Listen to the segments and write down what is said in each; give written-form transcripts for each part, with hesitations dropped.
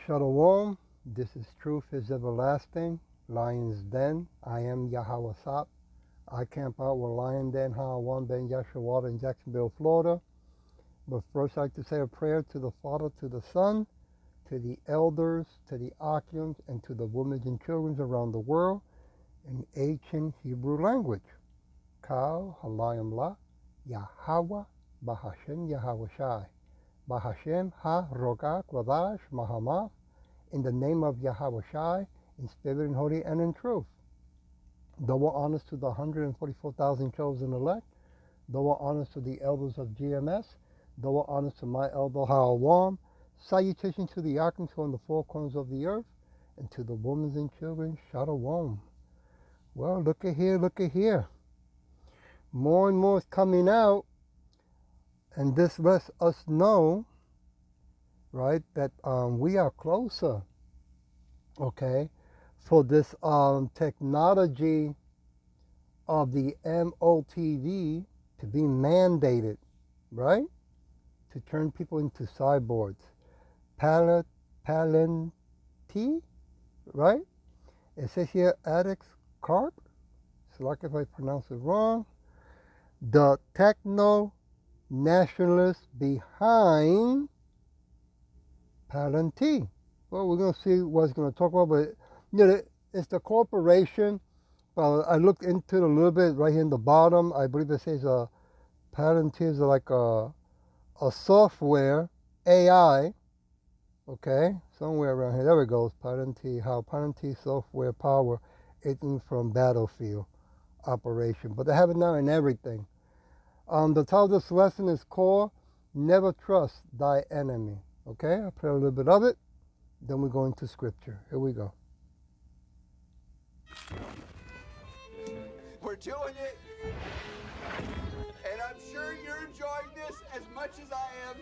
Shalom, this is Truth is Everlasting, Lion's Den. I am Yahweh Sop. I camp out with Lion Den Hawan Ben Yashua in Jacksonville, Florida. But first I'd like to say a prayer to the Father, to the Son, to the elders, to the Achians, and to the women and children around the world in ancient Hebrew language. Kal Halayim La, Yahweh, Bahashem Yahweh Shai, Bahashem Ha Rogak Wadash Mahamath, in the name of Yahweh Shai, in spirit and holy and in truth. Double honors to the 144,000 chosen elect. Double honors to the elders of GMS. Double honors to my elder Hawam. Salutations to the archangel in the four corners of the earth, and to the women and children, Shalom. Well, look at here, look at here. More and more is coming out, and this lets us know, right, that we are closer, okay, for this technology of the MOTV to be mandated, right, to turn people into cyborgs. Palenti, right? It says here, Alex Karp, select if I pronounce it wrong, the techno-nationalists behind Palenti. Well, we're going to see what it's going to talk about, but you know, it's the corporation. I looked into it a little bit right here in the bottom. I believe it says Palenti is like a software AI. Okay, somewhere around here. There it goes. Palenti, how Palenti software power isn't from battlefield operation, but they have it now in everything. The title of this lesson is called "Never Trust Thy Enemy." Okay, I'll play a little bit of it. Then we go into scripture. Here we go. We're doing it, and I'm sure you're enjoying this as much as I am.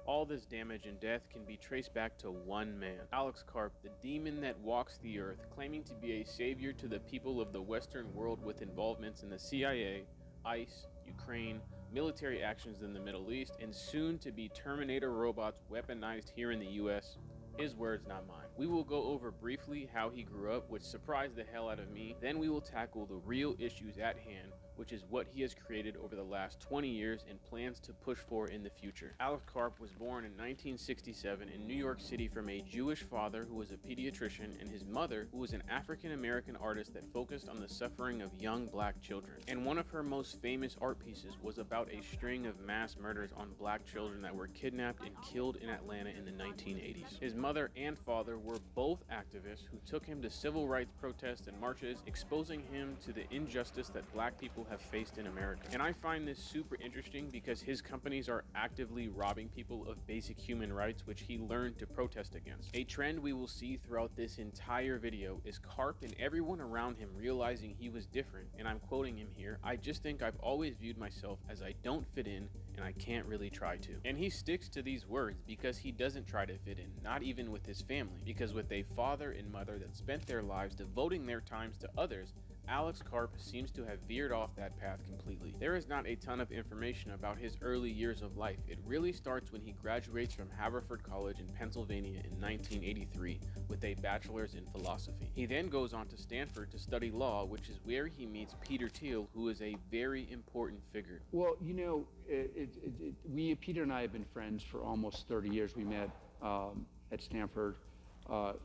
All this damage and death can be traced back to one man, Alex Karp, the demon that walks the earth, claiming to be a savior to the people of the Western world with involvements in the CIA, ICE, Ukraine, military actions in the Middle East, and soon to be Terminator robots weaponized here in the US. His words, not mine. We will go over briefly how he grew up, which surprised the hell out of me. Then we will tackle the real issues at hand, which is what he has created over the last 20 years and plans to push for in the future. Alex Karp was born in 1967 in New York City from a Jewish father who was a pediatrician and his mother who was an African-American artist that focused on the suffering of young black children. And one of her most famous art pieces was about a string of mass murders on black children that were kidnapped and killed in Atlanta in the 1980s. His mother and father were both activists who took him to civil rights protests and marches, exposing him to the injustice that black people have faced in America. And I find this super interesting because his companies are actively robbing people of basic human rights, which he learned to protest against. A trend we will see throughout this entire video is Karp and everyone around him realizing he was different, and I'm quoting him here, "I just think I've always viewed myself as I don't fit in and I can't really try to." And he sticks to these words because he doesn't try to fit in, not even with his family, because with a father and mother that spent their lives devoting their times to others, Alex Karp seems to have veered off that path completely. There is not a ton of information about his early years of life. It really starts when he graduates from Haverford College in Pennsylvania in 1983 with a bachelor's in philosophy. He then goes on to Stanford to study law, which is where he meets Peter Thiel, who is a very important figure. Well, you know, Peter and I have been friends for almost 30 years. We met at Stanford.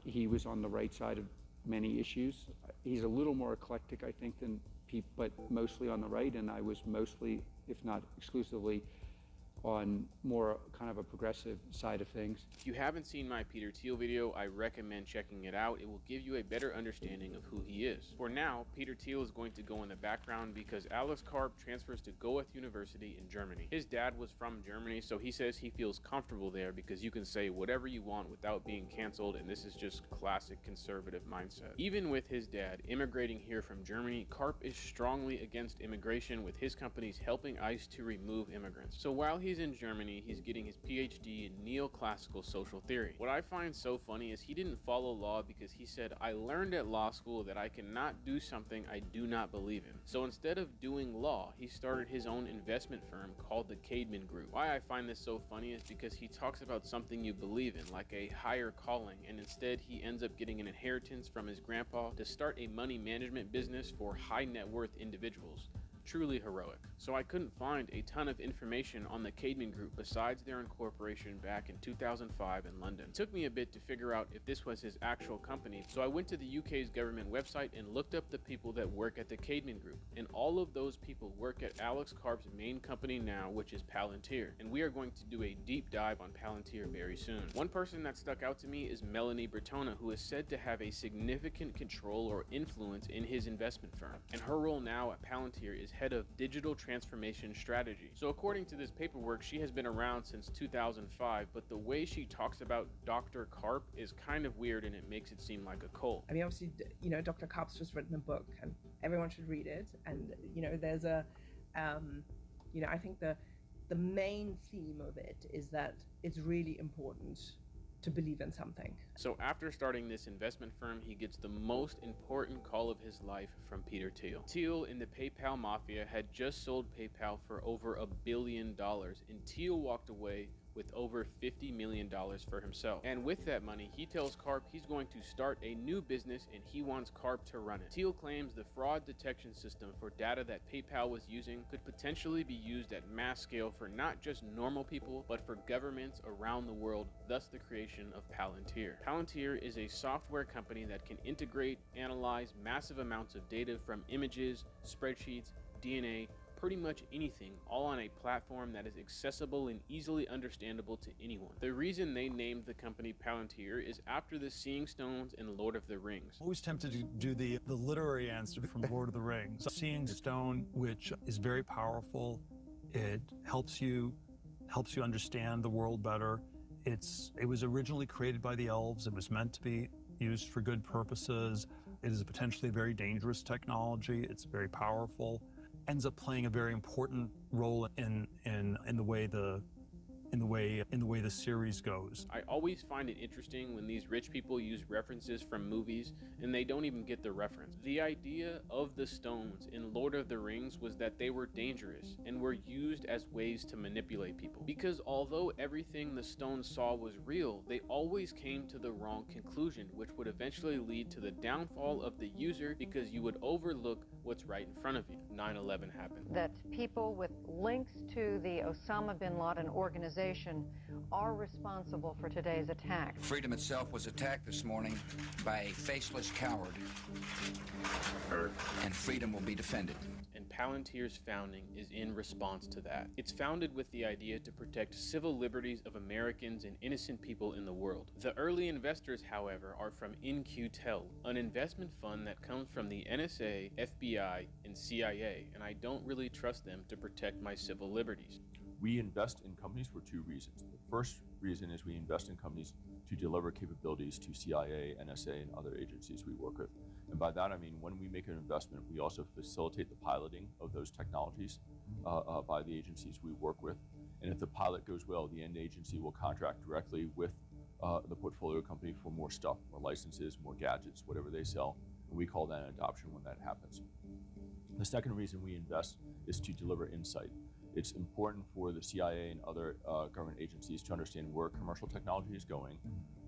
He was on the right side of many issues. He's a little more eclectic, I think, than people, but mostly on the right, and I was mostly, if not exclusively, on more kind of a progressive side of things. If you haven't seen my Peter Thiel video, I recommend checking it out. It will give you a better understanding of who he is. For now, Peter Thiel is going to go in the background because Alex Karp transfers to Goethe University in Germany. His dad was from Germany, so he says he feels comfortable there because you can say whatever you want without being canceled, and this is just classic conservative mindset. Even with his dad immigrating here from Germany, Karp is strongly against immigration, with his companies helping ICE to remove immigrants. So while he he's in Germany, he's getting his PhD in neoclassical social theory. What I find so funny is he didn't follow law because he said, I learned at law school that I cannot do something I do not believe in. So instead of doing law, he started his own investment firm called the Caidman Group. Why I find this so funny is because he talks about something you believe in, like a higher calling, and instead he ends up getting an inheritance from his grandpa to start a money management business for high net worth individuals. Truly heroic. So I couldn't find a ton of information on the Caidman Group besides their incorporation back in 2005 in London. It took me a bit to figure out if this was his actual company, so I went to the UK's government website and looked up the people that work at the Caidman Group, and all of those people work at Alex Karp's main company now, which is Palantir, and we are going to do a deep dive on Palantir very soon. One person that stuck out to me is Melanie Bertona, who is said to have a significant control or influence in his investment firm, and her role now at Palantir is head of digital transformation strategy. So according to this paperwork, she has been around since 2005, but the way she talks about Dr. Karp is kind of weird and it makes it seem like a cult. I mean, obviously, Dr. Karp's just written a book and everyone should read it. And, there's I think the main theme of it is that it's really important to believe in something. So after starting this investment firm, he gets the most important call of his life from Peter Thiel. Thiel in the PayPal mafia had just sold PayPal for over $1 billion, and Thiel walked away with over $50 million for himself. And with that money, he tells Karp he's going to start a new business and he wants Karp to run it. Thiel claims the fraud detection system for data that PayPal was using could potentially be used at mass scale for not just normal people, but for governments around the world, thus the creation of Palantir. Palantir is a software company that can integrate, analyze massive amounts of data from images, spreadsheets, DNA, pretty much anything, all on a platform that is accessible and easily understandable to anyone. The reason they named the company Palantir is after the Seeing Stones in Lord of the Rings. Always tempted to do the literary answer from Lord of the Rings. Seeing Stone, which is very powerful, it helps you understand the world better. It was originally created by the elves. It was meant to be used for good purposes. It is a potentially very dangerous technology. It's very powerful. Ends up playing a very important role in the way the series goes. I always find it interesting when these rich people use references from movies and they don't even get the reference. The idea of the stones in Lord of the Rings was that they were dangerous and were used as ways to manipulate people. Because although everything the stones saw was real, they always came to the wrong conclusion, which would eventually lead to the downfall of the user because you would overlook what's right in front of you. 9/11 happened. That people with links to the Osama bin Laden organization are responsible for today's attack. Freedom itself was attacked this morning by a faceless coward. And freedom will be defended. And Palantir's founding is in response to that. It's founded with the idea to protect civil liberties of Americans and innocent people in the world. The early investors, however, are from In-Q-Tel, an investment fund that comes from the NSA, FBI, and CIA, and I don't really trust them to protect my civil liberties. We invest in companies for two reasons. The first reason is we invest in companies to deliver capabilities to CIA, NSA, and other agencies we work with. And by that, I mean, when we make an investment, we also facilitate the piloting of those technologies by the agencies we work with. And if the pilot goes well, the end agency will contract directly with the portfolio company for more stuff, more licenses, more gadgets, whatever they sell. And we call that an adoption when that happens. The second reason we invest is to deliver insight. It's important for the CIA and other government agencies to understand where commercial technology is going,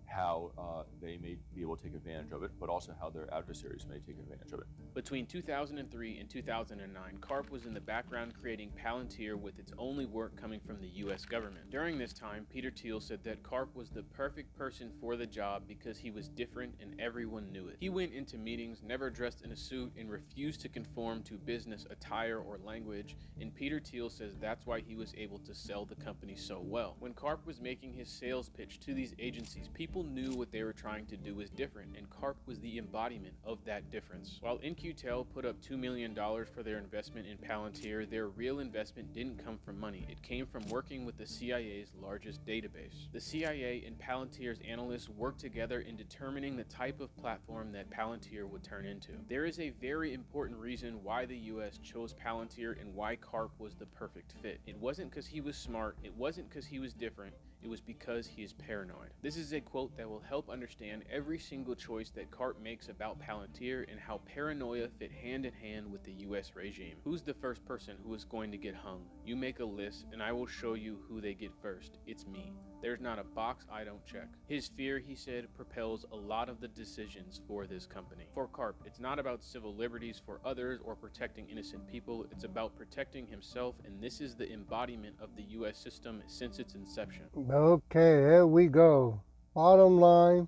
how they may be able to take advantage of it, but also how their adversaries may take advantage of it. Between 2003 and 2009, Karp was in the background creating Palantir with its only work coming from the US government. During this time, Peter Thiel said that Karp was the perfect person for the job because he was different and everyone knew it. He went into meetings never dressed in a suit and refused to conform to business attire or language, and Peter Thiel says that's why he was able to sell the company so well. When Karp was making his sales pitch to these agencies, people People knew what they were trying to do was different, and CARP was the embodiment of that difference. While In-Q-Tel put up $2 million for their investment in Palantir, their real investment didn't come from money. It came from working with the CIA's largest database. The CIA and Palantir's analysts worked together in determining the type of platform that Palantir would turn into. There is a very important reason why the US chose Palantir and why CARP was the perfect fit. It wasn't because he was smart, it wasn't because he was different, it was because he is paranoid. This is a quote that will help understand every single choice that CARP makes about Palantir and how paranoia fit hand in hand with the US regime. Who's the first person who is going to get hung? You make a list and I will show you who they get first. It's me. There's not a box I don't check. His fear, he said, propels a lot of the decisions for this company. For CARP, it's not about civil liberties for others or protecting innocent people. It's about protecting himself, and this is the embodiment of the US system since its inception. Okay, here we go. Bottom line,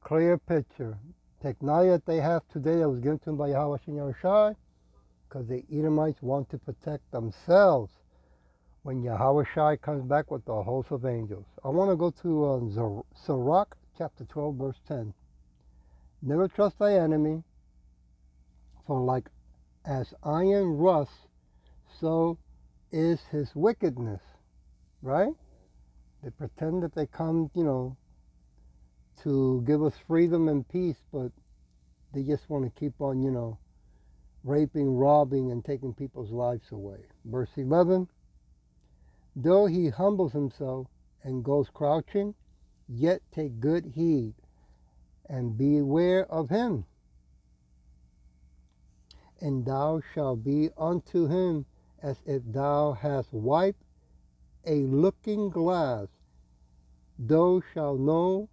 clear picture. Technology that they have today that was given to them by Yahweh Shai, because the Edomites want to protect themselves when Yahweh Shai comes back with the host of angels. I want to go to Sirach chapter 12, verse 10. Never trust thy enemy, for like as iron rusts, so is his wickedness. Right? They pretend that they come, to give us freedom and peace, but they just want to keep on, raping, robbing, and taking people's lives away. Verse 11, though he humbles himself and goes crouching, yet take good heed and beware of him. And thou shalt be unto him as if thou hast wiped a looking glass. Thou shalt know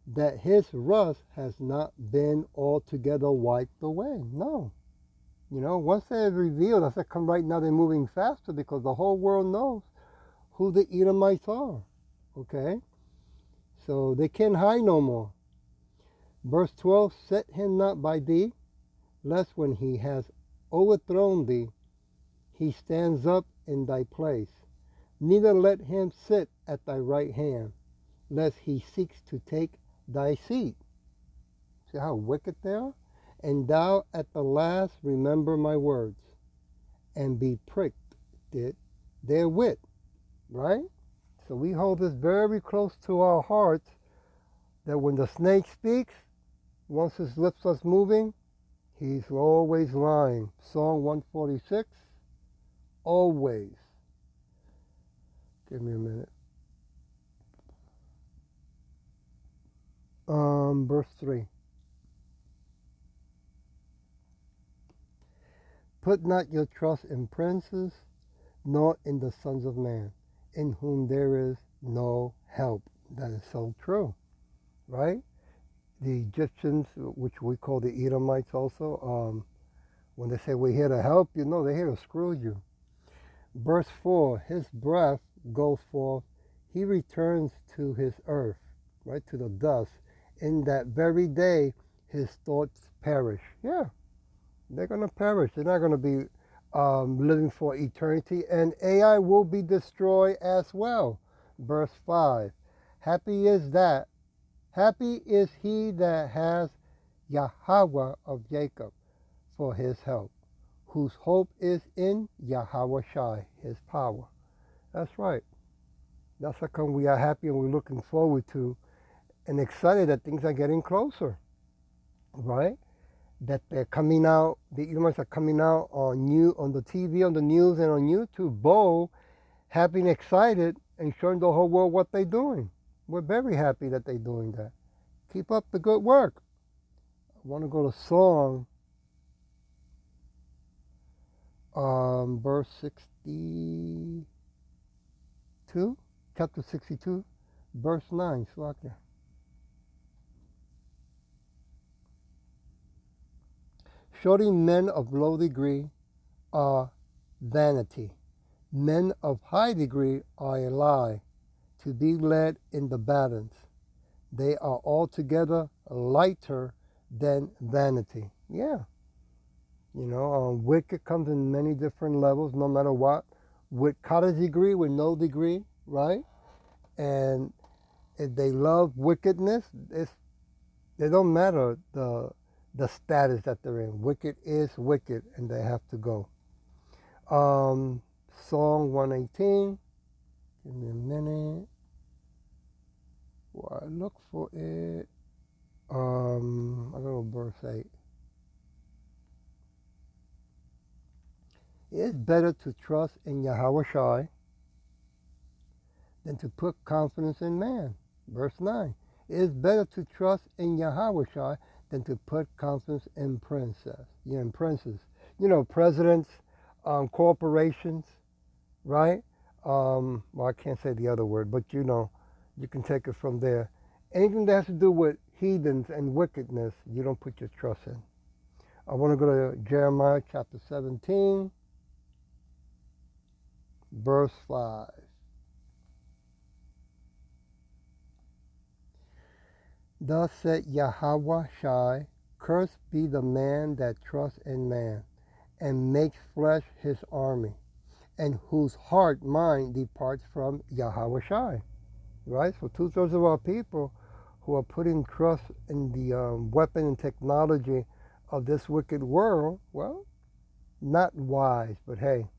that his rust has not been altogether wiped away. No. Once they're revealed, as I come right now, they're moving faster because the whole world knows who the Edomites are. Okay? So they can't hide no more. Verse 12, set him not by thee, lest when he has overthrown thee, he stands up in thy place. Neither let him sit at thy right hand, lest he seeks to take thy seat. See how wicked they are? And thou at the last remember my words, and be pricked therewith. Right? So we hold this very close to our hearts, that when the snake speaks, once his lips are moving, he's always lying. Psalm 146, always. Give me a minute. Verse 3. Put not your trust in princes, nor in the sons of man, in whom there is no help. That is so true, right? The Egyptians, which we call the Edomites also, when they say we're here to help you, no, they're here to screw you. Verse 4, his breath goes forth, he returns to his earth, right, to the dust. In that very day, his thoughts perish. Yeah, they're going to perish. They're not going to be living for eternity, and AI will be destroyed as well. Verse 5, happy is he that has Yahweh of Jacob for his help, whose hope is in Yahweh Shai, his power. That's right. That's how come we are happy and we're looking forward to and excited that things are getting closer, right? That they're coming out, the Edomites are coming out on the TV, on the news, and on YouTube, bold, happy and excited, and showing the whole world what they're doing. We're very happy that they're doing that. Keep up the good work. I want to go to Psalm, verse 62, chapter 62, verse 9. Slakia. Surely men of low degree are vanity. Men of high degree are a lie, to be led in the balance. They are altogether lighter than vanity. Yeah. Wicked comes in many different levels, no matter what. With college degree, with no degree, right? And if they love wickedness, they don't matter the status that they're in. Wicked is wicked, and they have to go. Song 118. Give me a minute. Well, I look for it. I go to verse 8. It's better to trust in Yahweh Shai than to put confidence in man. Verse 9. It is better to trust in Yahweh Shai than to put confidence in princes. Presidents, corporations, right? Well, I can't say the other word, but you can take it from there. Anything that has to do with heathens and wickedness, you don't put your trust in. I want to go to Jeremiah chapter 17, verse 5. Thus said Yahweh Shai, cursed be the man that trusts in man, and makes flesh his army, and whose mind departs from Yahweh Shai. Right? So 2/3 of our people who are putting trust in the weapon and technology of this wicked world, well, not wise, but hey,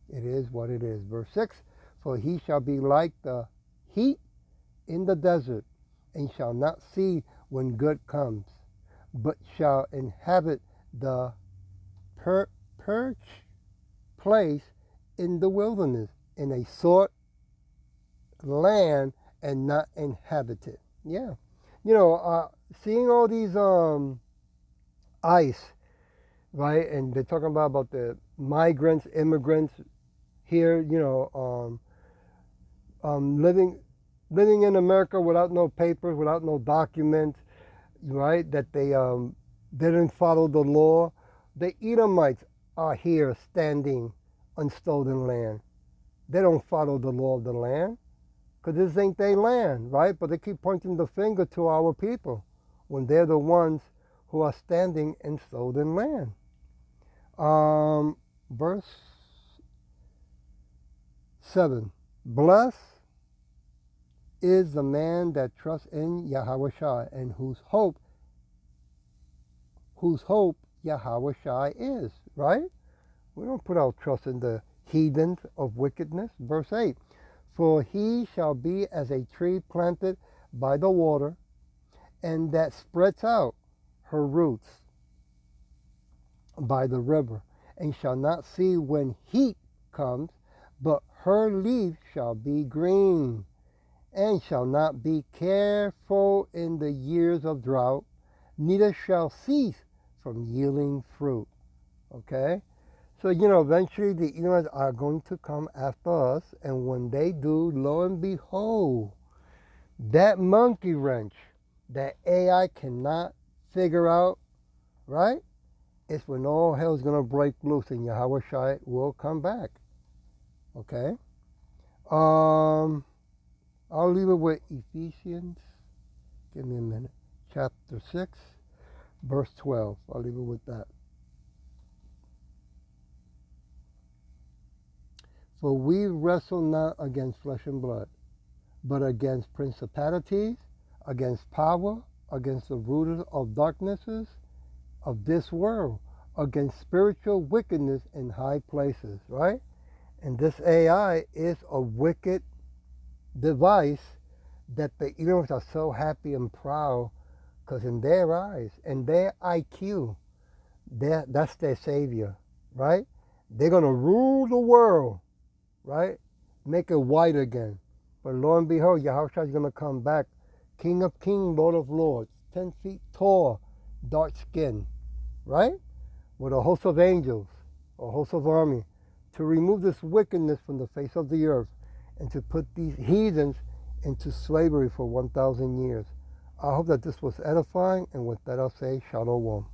it is what it is. Verse 6, for he shall be like the heat in the desert, and shall not see when good comes, but shall inhabit the perch place in the wilderness, in a sort land and not inhabited. Yeah. Seeing all these ICE, right, and they're talking about the migrants, immigrants here, living in America without no papers, without no documents, right, that they didn't follow the law. The Edomites are here standing on stolen land. They don't follow the law of the land, because this ain't their land, right? But they keep pointing the finger to our people when they're the ones who are standing in stolen land. Verse 7. Blessed is the man that trusts in Yahweh Shai, and whose hope Yahweh Shai is, right? We don't put our trust in the heathens of wickedness. Verse 8. For he shall be as a tree planted by the water, and that spreads out her roots by the river, and shall not see when heat comes, but her leaf shall be green, and shall not be careful in the years of drought, neither shall cease from yielding fruit. Okay? So, eventually the Edomites are going to come after us, and when they do, lo and behold, that monkey wrench that AI cannot figure out, right? It's when all hell's going to break loose and Yahweh Shai will come back. Okay? I'll leave it with Ephesians. Give me a minute. Chapter 6, verse 12. I'll leave it with that. For we wrestle not against flesh and blood, but against principalities, against power, against the rulers of darknesses of this world, against spiritual wickedness in high places, right? And this AI is a wicked device that the Edomites are so happy and proud, because in their eyes and their IQ, that's their savior, right? They're going to rule the world, right? Make it white again. But lo and behold, Yahushua is going to come back, King of Kings, Lord of Lords, 10 feet tall, dark skin, right? With a host of angels, a host of army, to remove this wickedness from the face of the earth and to put these heathens into slavery for 1,000 years. I hope that this was edifying, and with that I'll say Shalom.